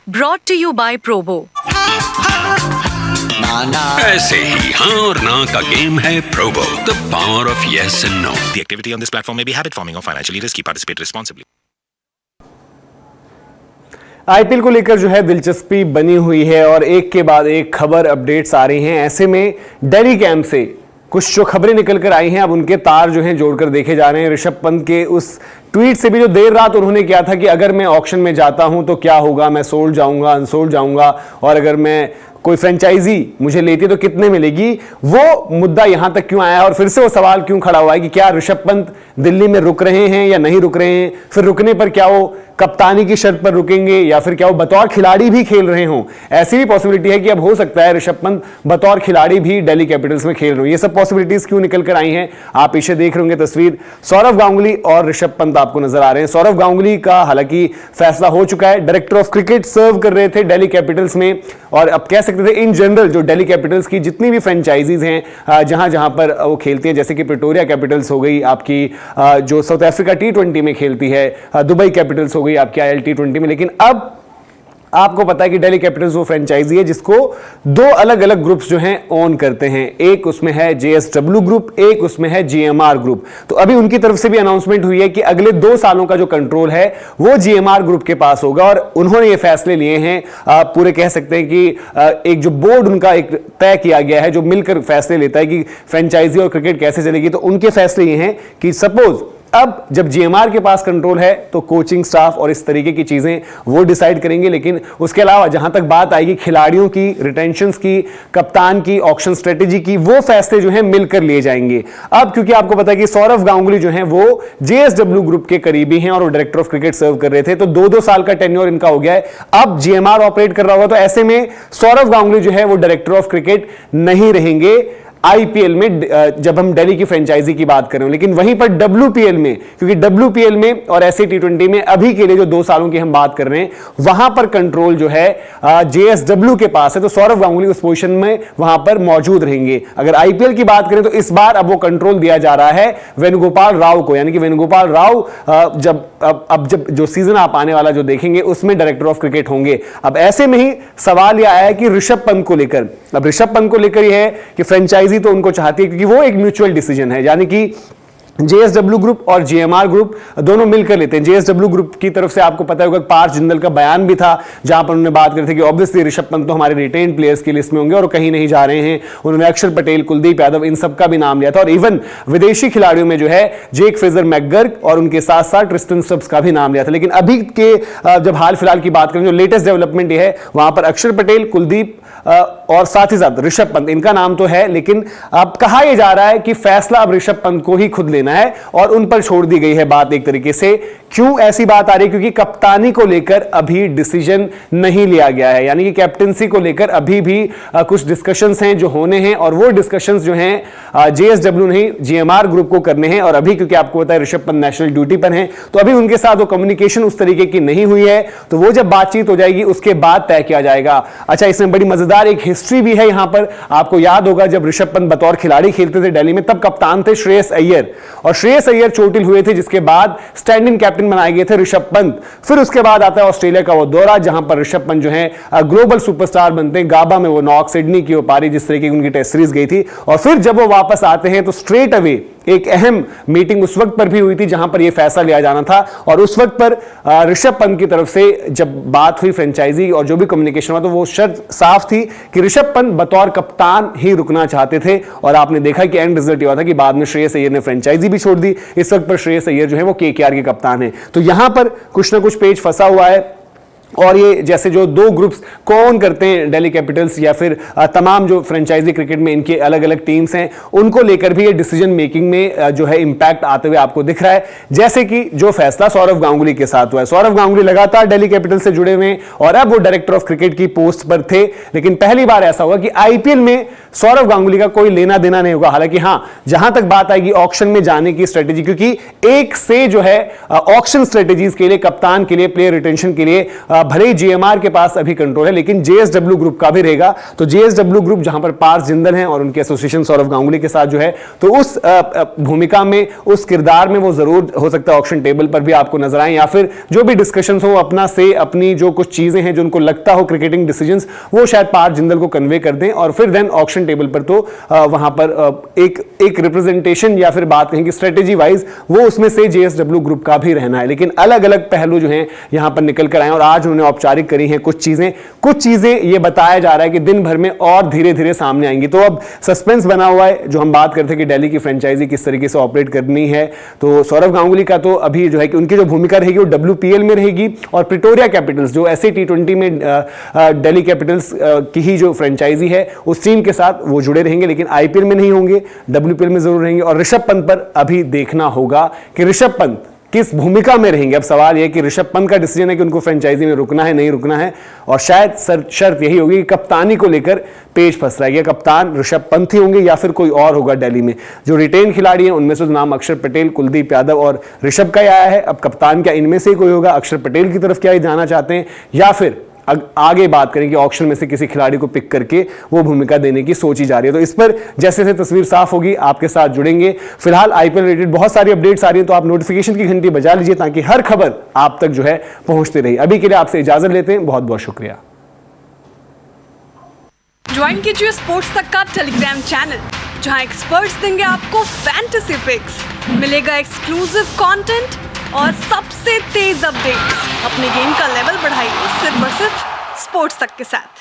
Brought to you by Probo. ऐसे ही हाँ और ना का गेम है Probo, the power of yes and no. The activity on this platform may be habit forming or financially risky. Participate responsibly. IPL को लेकर जो है दिलचस्पी बनी हुई है और एक के बाद एक खबर अपडेट्स आ रही हैं। ऐसे में दिल्ली कैंप से कुछ जो खबरें निकल कर आई हैं, अब उनके तार जो हैं जोड़कर देखे जा रहे हैं। ऋषभ पंत के उस ट्वीट से भी जो देर रात उन्होंने किया था कि अगर मैं ऑक्शन में जाता हूं तो क्या होगा, मैं सोल्ड जाऊंगा, अनसोल्ड जाऊंगा, और अगर मैं कोई फ्रेंचाइजी मुझे लेती तो कितने मिलेगी, वो मुद्दा यहां तक क्यों आया और फिर से वो सवाल क्यों खड़ा हुआ है कि क्या ऋषभ पंत दिल्ली में रुक रहे हैं या नहीं रुक रहे हैं, फिर रुकने पर क्या वो कप्तानी की शर्त पर रुकेंगे या फिर क्या वो बतौर खिलाड़ी भी खेल रहे हों। ऐसी भी पॉसिबिलिटी है कि अब हो सकता है ऋषभ पंत बतौर खिलाड़ी भी दिल्ली कैपिटल्स में खेल रहे हो। ये सब पॉसिबिलिटीज क्यों निकल कर आई हैं, आप पीछे देख रहे होंगे तस्वीर। सौरव गांगुली और ऋषभ पंत आपको नजर आ रहे हैं। सौरव गांगुली का हालांकि फैसला हो चुका है, डायरेक्टर ऑफ क्रिकेट सर्व कर रहे थे दिल्ली कैपिटल्स में, और अब कह सकते थे इन जनरल जो दिल्ली कैपिटल्स की जितनी भी फ्रेंचाइजीज हैं जहां जहां पर वो खेलती है, जैसे कि प्रिटोरिया कैपिटल्स हो गई आपकी, जो साउथ अफ्रीका T20 में खेलती है, दुबई कैपिटल्स हो गई आपकी IL T20 में। लेकिन अब आपको पता है कि दिल्ली कैपिटल्स वो फ्रेंचाइजी है जिसको दो अलग अलग ग्रुप्स जो हैं ओन करते हैं। एक उसमें है JSW ग्रुप, एक उसमें है GMR ग्रुप। तो अभी उनकी तरफ से भी अनाउंसमेंट हुई है कि अगले 2 सालों का जो कंट्रोल है वो GMR ग्रुप के पास होगा, और उन्होंने ये फैसले लिए हैं। पूरे कह सकते हैं कि एक जो बोर्ड उनका एक तय किया गया है जो मिलकर फैसले लेता है कि फ्रेंचाइजी और क्रिकेट कैसे चलेगी। तो उनके फैसले ये हैं कि सपोज अब जब GMR के पास कंट्रोल है तो कोचिंग स्टाफ और इस तरीके की चीजें वो डिसाइड करेंगे, लेकिन उसके अलावा जहां तक बात आएगी खिलाड़ियों की, रिटेंशंस की, कप्तान की, ऑक्शन स्ट्रेटेजी की, वो फैसले जो हैं मिलकर लिए जाएंगे। अब क्योंकि आपको पता है कि सौरव गांगुली जो हैं वो JSW ग्रुप के करीबी हैं और वो डायरेक्टर ऑफ क्रिकेट सर्व कर रहे थे, तो 2-2 साल का टेन्योर इनका हो गया है। अब GMR ऑपरेट कर रहा होगा, तो ऐसे में सौरव गांगुली जो है वो डायरेक्टर ऑफ क्रिकेट नहीं रहेंगे IPL में, जब हम दिल्ली की फ्रेंचाइजी की बात कर रहे हैं। लेकिन वहीं पर WPL में, क्योंकि WPL में और ऐसे T20 में अभी के लिए जो 2 सालों की हम बात कर रहे हैं, वहां पर कंट्रोल जो है JSW के पास है, तो सौरव गांगुली उस पोजीशन में वहां पर मौजूद रहेंगे। अगर IPL की बात करें तो इस बार अब वो कंट्रोल दिया जा रहा है वेणुगोपाल राव को, यानी कि वेणुगोपाल राव जब जो सीजन आप आने वाला जो देखेंगे उसमें डायरेक्टर ऑफ क्रिकेट होंगे। अब ऐसे में ही सवाल यह आया है कि ऋषभ पंत को लेकर, अब ऋषभ पंत को लेकर यह है कि फ्रेंचाइजी तो उनको चाहती है क्योंकि वो एक म्यूचुअल डिसीजन है, यानी कि JSW ग्रुप और GMR ग्रुप दोनों मिलकर लेते हैं। JSW ग्रुप की तरफ से आपको पता होगा पार्थ जिंदल का बयान भी था जहां पर उन्होंने बात करी थी कि ऑब्वियसली ऋषभ पंत तो हमारे रिटेन प्लेयर्स की लिस्ट में होंगे और कहीं नहीं जा रहे हैं। उन्होंने अक्षर पटेल, कुलदीप यादव, इन सब का भी नाम लिया था, और इवन विदेशी खिलाड़ियों में जो है जेक फ्रेजर मैकगर्क और उनके साथ साथ ट्रिस्टन स्टब्स का भी नाम लिया था। लेकिन अभी के जब हाल फिलहाल की बात करें, जो लेटेस्ट डेवलपमेंट ये है, वहां पर अक्षर पटेल, कुलदीप और साथ ही साथ ऋषभ पंत, इनका नाम तो है, लेकिन अब कहा यह जा रहा है कि फैसला अब ऋषभ पंत को ही खुद लेना है और उन पर छोड़ दी गई है बात एक तरीके से। क्यों ऐसी बात आ रही है? क्योंकि कप्तानी को लेकर अभी डिसीजन नहीं लिया गया है, यानी कि कैप्टनसी को लेकर अभी भी कुछ डिस्कशंस हैं जो होने हैं, और वो डिस्कशंस जो हैं JSW नहीं GMR ग्रुप को करने हैं। और अभी क्योंकि आपको पता है ऋषभ पंत नेशनल ड्यूटी पर हैं, तो अभी उनके साथ वो कम्युनिकेशन उस तरीके की नहीं हुई है, तो वो जब बातचीत हो जाएगी उसके बाद तय किया जाएगा। अच्छा, इसमें बड़ी मजेदार एक हिस्ट्री भी है यहां पर। आपको याद होगा जब ऋषभ पंत बतौर खिलाड़ी खेलते थे दिल्ली में, तब कप्तान थे श्रेयस अय्यर, और श्रेयस अय्यर चोटिल हुए थे, जिसके बाद स्टैंड इन कैप्टन बनाए गए थे ऋषभ पंत। फिर उसके बाद आता है ऑस्ट्रेलिया का वो दौरा जहां पर ऋषभ पंत जो है ग्लोबल सुपरस्टार बनते हैं। गाबा में वो नॉक, सिडनी की वो पारी जिस तरीके की उनकी टेस्ट सीरीज गई थी, और फिर जब वो वापस आते हैं तो स्ट्रेट अवे एक अहम मीटिंग उस वक्त पर भी हुई थी जहां पर यह फैसला लिया जाना था, और उस वक्त पर ऋषभ पंत की तरफ से जब बात हुई फ्रेंचाइजी और जो भी कम्युनिकेशन हुआ, तो वो शर्त साफ थी कि ऋषभ पंत बतौर कप्तान ही रुकना चाहते थे। और आपने देखा कि एंड रिजल्ट हुआ था कि बाद में श्रेयस अय्यर ने फ्रेंचाइजी भी छोड़ दी। इस वक्त पर श्रेयस अय्यर जो है वो KKR के कप्तान है। तो यहां पर कुछ ना कुछ पेच फंसा हुआ है, और ये जैसे जो 2 ग्रुप्स कौन करते हैं दिल्ली कैपिटल्स या फिर तमाम जो फ्रेंचाइजी क्रिकेट में इनके अलग अलग टीम्स हैं, उनको लेकर भी ये डिसीजन मेकिंग में जो है इंपैक्ट आते हुए आपको दिख रहा है। जैसे कि जो फैसला सौरव गांगुली के साथ हुआ है, सौरव गांगुली लगातार दिल्ली कैपिटल्स से जुड़े हुए और अब वो डायरेक्टर ऑफ क्रिकेट की पोस्ट पर थे, लेकिन पहली बार ऐसा हुआ कि IPL में सौरव गांगुली का कोई लेना देना नहीं होगा। हालांकि हां, जहां तक बात आएगी ऑक्शन में जाने की स्ट्रेटेजी, क्योंकि एक से जो है ऑक्शन स्ट्रेटेजीज के लिए, कप्तान के लिए, प्लेयर रिटेंशन के लिए भले ही जीएमआर के पास अभी कंट्रोल है, लेकिन जेएसडब्ल्यू ग्रुप का भी रहेगा। तो जेएसडब्ल्यू ग्रुप जहां पर पार्थ जिंदल हैं और उनके एसोसिएशन सौरव गांगुली के साथ जो है, तो उस भूमिका में, उस किरदार में वो जरूर हो सकता है ऑक्शन टेबल पर भी आपको नजर आए, या फिर जो भी डिस्कशंस हो अपना से अपनी जो कुछ चीजें हैं जो उनको लगता हो क्रिकेटिंग डिसीजंस, वो शायद पार्थ जिंदल को कन्वे कर दें और फिर देन ऑक्शन टेबल पर तो वहां पर एक रिप्रेजेंटेशन या फिर बात कहें कि स्ट्रेटेजी वाइज वो उसमें से जेएसडब्ल्यू ग्रुप का भी रहना है। लेकिन अलग अलग पहलू जो हैं यहां पर निकल कर आए और आज उन्होंने औपचारिक करी हैं कुछ चीजें ये बताया जा रहा है कि दिन भर में और धीरे धीरे सामने आएंगी। तो अब सस्पेंस बना हुआ है, जो हम बात करते हैं कि दिल्ली की फ्रेंचाइजी किस तरीके से ऑपरेट करनी है। तो सौरव गांगुली का तो अभी जो है कि उनकी जो भूमिका रहेगी वो WPL में रहेगी, और प्रिटोरिया कैपिटल्स जो ऐसे T20 में दिल्ली कैपिटल्स की ही जो फ्रेंचाइजी है उस टीम के साथ वो जुड़े रहेंगे, लेकिन IPL में नहीं होंगे, WPL में जरूर रहेंगे। और ऋषभ पंत पर अभी देखना होगा कि ऋषभ पंत किस भूमिका में रहेंगे। अब सवाल यह कि ऋषभ पंत का डिसीजन है कि उनको फ्रेंचाइजी में रुकना है नहीं रुकना है, और शायद शर्त यही होगी कि कप्तानी को लेकर पेच फंस रहा है, कप्तान ऋषभ पंत ही होंगे या फिर कोई और होगा दिल्ली में। जो रिटेन खिलाड़ी हैं उनमें से नाम अक्षर पटेल, कुलदीप यादव और ऋषभ का ही आया है। अब कप्तान क्या इनमें से कोई होगा, अक्षर पटेल की तरफ क्या ही जाना चाहते हैं, या फिर आगे बात करें कि ऑक्शन में से किसी खिलाड़ी को पिक करके वो भूमिका देने की सोची जा रही है। तो इस पर जैसे जैसे तस्वीर साफ होगी आपके साथ जुड़ेंगे। फिलहाल IPL रिलेटेड बहुत सारी अपडेट्स आ रही हैं, तो आप नोटिफिकेशन की घंटी बजा लीजिए ताकि हर खबर आप तक जो है पहुंचती रही। अभी के लिए आपसे इजाजत लेते हैं, बहुत बहुत शुक्रिया। ज्वाइन कीजिए स्पोर्ट्स तक का टेलीग्राम चैनल, जहां एक्सपर्ट्स देंगे आपको फैंटेसी पिक्स, मिलेगा एक्सक्लूसिव कंटेंट और सबसे तेज अपडेट्स। अपने गेम का लेवल बढ़ाइए सिर्फ और सिर्फ स्पोर्ट्स तक के साथ।